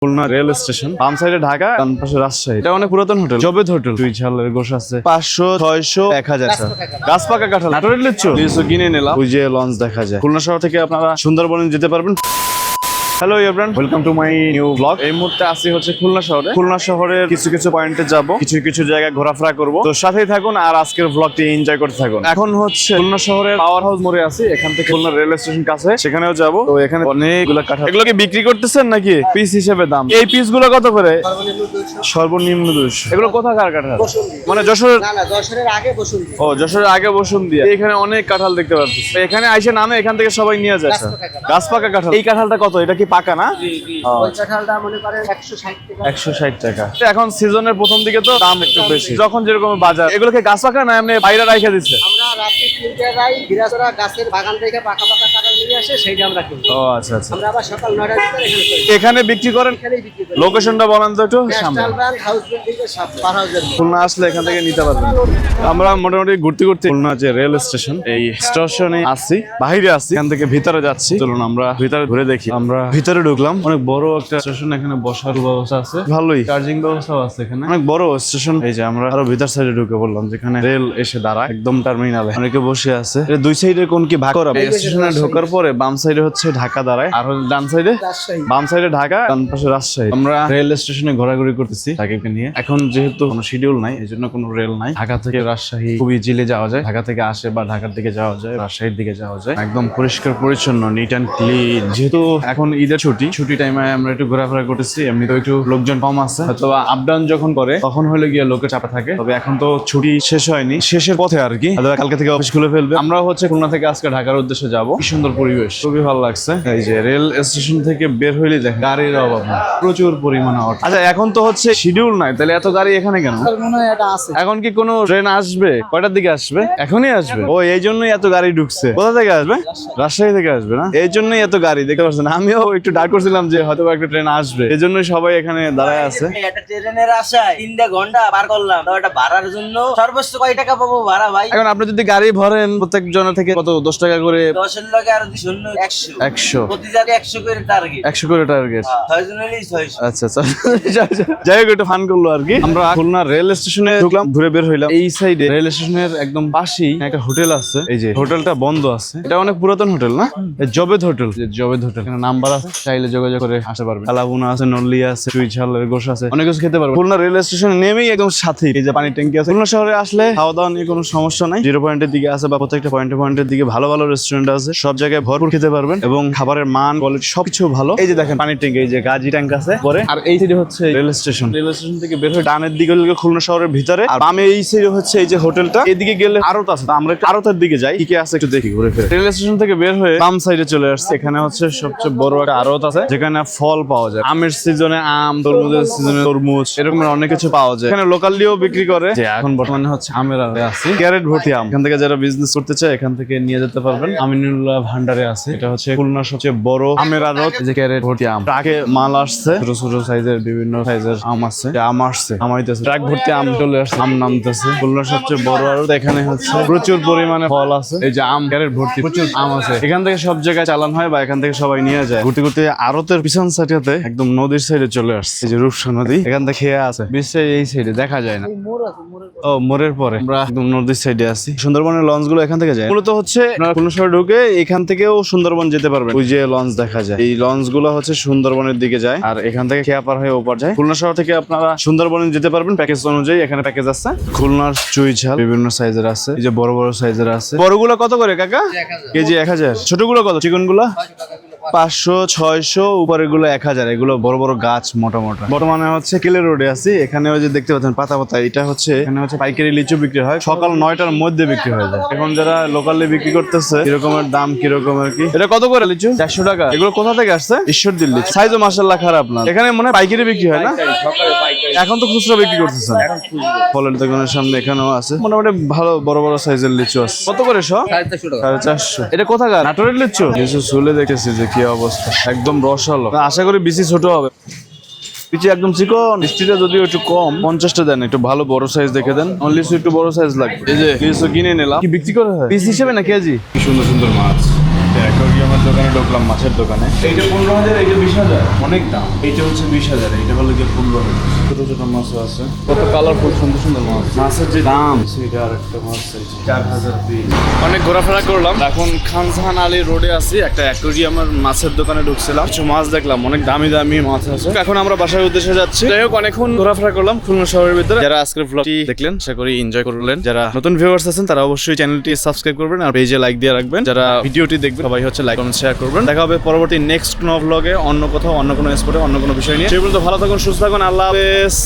Khulna rail station, বাম সাইডে ঢাকা, ডান পাশে রাজশাহী। এটা অনেক পুরাতন হোটেল, জবেদ হোটেল। দুই ঝালের গোশ আছে 500, 600, 1000 গাছ পাকা কাঁঠাল। নাটোরের লিচু কিনে নিলাম। ওই যে লঞ্চ দেখা যায়। খুলনা শহর থেকে আপনারা সুন্দরবনে যেতে পারবেন। Hello everyone, welcome to my new blog. এই মুহূর্তে আসি হচ্ছে খুলনা শহরে। খুলনা শহরের কিছু কিছু পয়েন্টে যাব, কিছু কিছু জায়গায় ঘোরাফেরা করব। তো সাথেই থাকুন আর আজকের ব্লগটি এনজয় করতে থাকুন। এখন হচ্ছে খুলনা শহরের পাওয়ার হাউস মোড়ে আছি। এখান থেকে খুলনা রেল স্টেশন কাছে, সেখানেও যাব। তো এখানে অনেকগুলো কাঁঠাল, এগুলো কি বিক্রি করতেছেন নাকি পিস হিসেবে দাম? এই পিস গুলো কত করে? সর্বনিম্ন 200। এগুলো কোথাকার কাঁঠাল? মানে যশোরের? না না, যশোরের আগে বসুন্ধরা। ও, যশোরের আগে বসুন্ধরা। এখানে অনেক কাঁঠাল দেখতে পাচ্ছি। এখানে আইসে নামে, এখান থেকে সবাই নিয়ে যায়। গাছ পাকা কাঁঠাল। এই কাঁঠালটা কত? এটা কি পাকা না? ওই কাঁঠালটা মনে করেন 160 টাকা। 160 টাকা। এখন সিজনের প্রথম দিকে তো দাম একটু বেশি, যখন যেরকম বাজার। এগুলোকে গাছ পাকা না এমনি বাইরে রাইখা দিচ্ছে? আমরা রাতে 3টায় যাই, বিরাজরা গাছের বাগান থেকে পাকা পাকা কাঁঠাল নিয়ে আসে, সেইটা আমরা কিনি। ও আচ্ছা আচ্ছা। আমরা আবার সকাল 9টার ভিতরে এখানে করি। এখানে বিক্রি করেন? এখানেই বিক্রি করি। লোকেশনটা বলেন তো একটু। সামনে ন্যাশনাল ব্যাংক, হাউস বিল্ডিং এর সামনে, পার হাউসের মোড়। খুলনা আসলে এখান থেকে নিতে পারবেন। আমরা মোটামুটি ঘুরতে ঘুরতে খুলনা যে রেল স্টেশন, এই স্টেশনে আসছি, বাইরে আসছি, এখান থেকে ভিতরে যাচ্ছি। চলুন আমরা ভিতরে ঘুরে দেখি। আমরা ভিতরে ঢুকলাম। অনেক বড় একটা স্টেশন, এখানে বসার ব্যবস্থা আছে, ভালোই চার্জিং ব্যবস্থাও আছে এখানে। অনেক বড় স্টেশন। এই যে আমরা আরো ভিতর সাইডে ঢুকে বললাম, যেখানে রেল এসে দাঁড়ায় একদম টার্মিনালে। অনেকে বসে আছে। এর দুই সাইডে কোন কি ভাগ করা? স্টেশনে ঢোকার পরে বাম সাইডে হচ্ছে ঢাকা দাঁড়ায়, আর ডান সাইডে রাজশাহী। বাম সাইডে ঢাকা, ডান পাশে রাজশাহী। আমরা রেল স্টেশনে ঘোরাঘুরি করতেছি তাকে নিয়ে। এখন যেহেতু কোনো শিডিউল নাই, এই জন্য কোনো রেল নাই। ঢাকা থেকে রাজশাহী খুব ইজিলি যাওয়া যায়। ঢাকা থেকে আসে বা ঢাকার দিকে যাওয়া যায়, রাজশাহীর দিকে যাওয়া যায়। একদম পরিষ্কার পরিচ্ছন্ন, নিট অ্যান্ড ক্লিন। যেহেতু এখন ঈদের ছুটি টাইমে আমরা একটু ঘোরাফেরা করতেছি। এমনিতেও একটু লোকজন কম আছে, হয়তো আপ ডাউন যখন করে তখন হলে গিয়ে লোকের চাপা থাকে। তবে এখন তো ছুটি শেষ হয়নি, শেষের পথে আর কি। কালকে থেকে অফিস খুলে ফেলবে। আমরা হচ্ছে খুলনা থেকে আজকে ঢাকার উদ্দেশ্যে যাবো। কি সুন্দর পরিবেশ, খুবই ভালো লাগছে। এই যে রেল স্টেশন থেকে বের হইলে দেখেন গাড়ির অভাব না, প্রচুর পরিমাণে অটো। আচ্ছা, এখন তো হচ্ছে শিডিউল নাই, তাহলে এত গাড়ি এখানে কেন? মনে হয় এটা আছে। এখন কি কোনো ট্রেন আসবে? কয়টার দিকে আসবে? এখনই আসবে? ও, এই জন্যই এত গাড়ি ঢুকছে। কোথা থেকে আসবে? রাজশাহী থেকে আসবে না? এই জন্যই এত গাড়ি দেখতে পাচ্ছেন। আমিও একটু ডাক করছিলাম যে হয়তো একটা ট্রেন আসবে, এই জন্যই সবাই এখানে দাঁড়ায় আছে। একটা ট্রেনের আশায় 3 ঘন্টা পার করলাম। তো এটা ভাড়ার জন্য সর্বোচ্চ কয় টাকা পাবো ভাড়া ভাই? এখন আপনি যদি গাড়ি ভরেন প্রত্যেক জনের থেকে কত? 10 টাকা করে? 10 এর লগে আর 100 100 প্রতি জায়গায় 100 করে টার্গেট। 100 করে টার্গেট। 6 জন হলেই 600। আচ্ছা আচ্ছা, যাই হোক, একটু ফান করলো আর কি। আমরা খুলনা রেল স্টেশনে ঢুকলাম, ঘুরে বের হইলাম। এই সাইডে রেল স্টেশনের একদম পাশেই একটা হোটেল আছে। এই যে হোটেলটা বন্ধ আছে। এটা অনেক পুরাতন হোটেল না? জবেদ হোটেল। জবেদ হোটেল, এখানে নাম্বার আছে, চাইলে যোগাযোগ করে আসতে পারবেন। কালাবুনা আছে, নল্লি আছে, চুই ঝালের গোশ আছে, অনেক কিছু খেতে পারবেন। খুলনা রেল স্টেশনে নেমেই একদম সাথে এই যে পানির ট্যাঙ্কি আছে। খুলনা শহরে আসলে খাওয়া দাওয়া নিয়ে কোনো সমস্যা নাই। 0 পয়েন্টের দিকে আছে বা প্রত্যেকটা পয়েন্টের দিকে ভালো ভালো রেস্টুরেন্ট আছে। সব জায়গায় ভরপুর খেতে পারবেন এবং খাবারের মান, কোয়ালিটি সবকিছু ভালো। এই যে দেখেন পানির ট্যাঙ্কি, এই যে গাজী ট্যাঙ্ক আছে পরে। আর এই সাইডে হচ্ছে রেল স্টেশন। রেল স্টেশন থেকে বের হয়ে ডানের দিকে হলো খুলনা শহরের ভিতরে, আর বামে এই সাইডে হচ্ছে এই যে হোটেলটা। এদিকে গেলে আড়ত আছে, আমরা একটু আড়তের দিকে যাই, কি কি আছে একটু দেখি ঘুরে ফিরে। রেল স্টেশন থেকে বের হয়ে বাম সাইডে চলে আসছে। এখানে হচ্ছে সবচেয়ে বড় একটা আড়ত আছে, যেখানে ফল পাওয়া যায়। আমের সিজনে আম, তরমুজের সিজনে তরমুজ, এরকম অনেক কিছু পাওয়া যায়। এখানে লোকালিও বিক্রি করে। যে এখন বর্তমানে হচ্ছে আমের আড়তে আছে, ক্যারেট ভর্তি আম। এখান থেকে যারা বিজনেস করতে চায় এখান থেকে নিয়ে যেতে পারবেন। আমিনুল্লাহ ভান্ডারে আছে। এটা হচ্ছে খুলনার সবচেয়ে বড় আমের আড়ত। যে ক্যারেট ভর্তি আম, ট্রাকে মাল আসছে, ছোট ছোট সাইজের বিভিন্ন সাইজের আম আছে। আম আসছে, আমাইতেছে, ট্রাক ভর্তি আম চলে আসছে, আম নামতেছে। খুলনার সবচেয়ে বড় আড়ত। এখানে হচ্ছে প্রচুর পরিমাণে ফল আছে। এই যে আম, ক্যারেট ভর্তি প্রচুর আম আছে। এখান থেকে সব জায়গায় চালান হয় বা এখান থেকে সবাই নিয়ে যায়। ঘুরতে ঘুরতে আড়তের পিছন সাইডে একদম নদীর সাইডে চলে আসছে। এই যে রূপসা নদী, এখান থেকে খেয়ে আছে। বিশ্বে এই সাইডে দেখা যায় না। ও, মোড়ের পরে আমরা একদম নদীর সাইডে আছি। সুন্দরবনের লঞ্চ গুলো এখান থেকে যায়। মূলত হচ্ছে খুলনা শহরে ঢুকে এখান থেকেও সুন্দরবন যেতে পারবেন। ওই যে লঞ্চ দেখা যায়, এই লঞ্চ গুলো হচ্ছে সুন্দরবনের দিকে যায়, আর এখান থেকে খেয়াপার হয়ে ওপার যায়। খুলনা শহর থেকে আপনারা সুন্দরবনে যেতে পারবেন প্যাকেজ অনুযায়ী। এখানে প্যাকেজ আছে। খুলনার চুই ঝাল বিভিন্ন সাইজের আছে, এই যে বড় বড় সাইজের আছে। বড়গুলো কত করে কাকা? কেজি 1000। ছোটগুলো কত? চিকন গুলো 500, 600, উপরের গুলো 1000। এগুলো বড় বড় গাছ, মোটা মোটা। বর্তমানে হচ্ছে কেলে রোডে আছি। এখানে ওই যে দেখতে পাচ্ছেন পাতা পাতা, এটা হচ্ছে এখানে হচ্ছে পাইকারি লিচু বিক্রি হয়। সকাল 9টার মধ্যে বিক্রি হয়ে যায়। এখন যারা লোকালি বিক্রি করতেছে, কিরকমের দাম কিরকমের কি? এটা কত করে লিচু? 400 টাকা। এগুলো কোথা থেকে আসছে? ঈশ্বরদীর লিচু। সাইজও মাশাআল্লাহ খারাপ না। এখানে মনে হয় পাইকারি বিক্রি হয় না? এখন তো খুচরা বিক্রি করতেছেন। ফলের দোকানের সামনে এখানেও আছে মোটামুটি ভালো বড় বড় সাইজের লিচু আছে। কত করে সব? 450। এটা কোথাকার? নাটোরের লিচু। লিচু চুলে দেখেছি যে কি অবস্থা, একদম রসালো। আশা করি বেশি ছোট হবে। পিছে একদম চিকন, মিষ্টিটা যদিও একটু কম। 50টা দেন, একটু ভালো বড় সাইজ দেখে দেন। অনলি একটু বড় সাইজ লাগবে। এই যে লিচু কিনে নিলাম। কি বিক্রি করে হয় পিস হিসেবে না কেজি? কি সুন্দর সুন্দর মাছ। অ্যাকোয়ারিয়ামের দোকানে ঢুকলাম, মাছের দোকানে। এইটা 15,000, এইটা 20,000, অনেক দাম। এইটা হচ্ছে 20,000, এইটা হলো গিয়ে 15,000। ছোট ছোট মাছ আছে, কত কালারফুল সুন্দর সুন্দর মাছ। মাছের যে দাম সেটা আর একটা মাছ 4,000 পিস। অনেক ঘোরাফেরা করলাম, এখন খানজাহান আলী রোডে আছি। একটা অ্যাকোয়ারিয়ামের মাছের দোকানে ঢুকছিলাম, কিছু মাছ দেখলাম, অনেক দামি দামি মাছ আছে। এখন আমরা বাসার উদ্দেশ্যে যাচ্ছি। যাই হোক, অনেকক্ষণ ঘোরাফেরা করলাম খুলনা শহরের ভিতরে। যারা আজকের ব্লগটি দেখলেন আশা করি এনজয় করলেন। যারা নতুন ভিউয়ার্স আছেন তারা অবশ্যই চ্যানেলটি সাবস্ক্রাইব করবেন আর পেজে লাইক দিয়ে রাখবেন। যারা ভিডিওটি দেখবেন সবাই হচ্ছে লাইক কমেন্ট শেয়ার করবেন। দেখা হবে পরবর্তী নেক্সট কোনো ব্লগে, অন্য কোথাও, অন্য কোনো স্পটে, অন্য কোনো বিষয় নিয়ে। সেই পর্যন্ত ভালো থাকুন, সুস্থ থাকুন, আল্লাহ হাফেজ।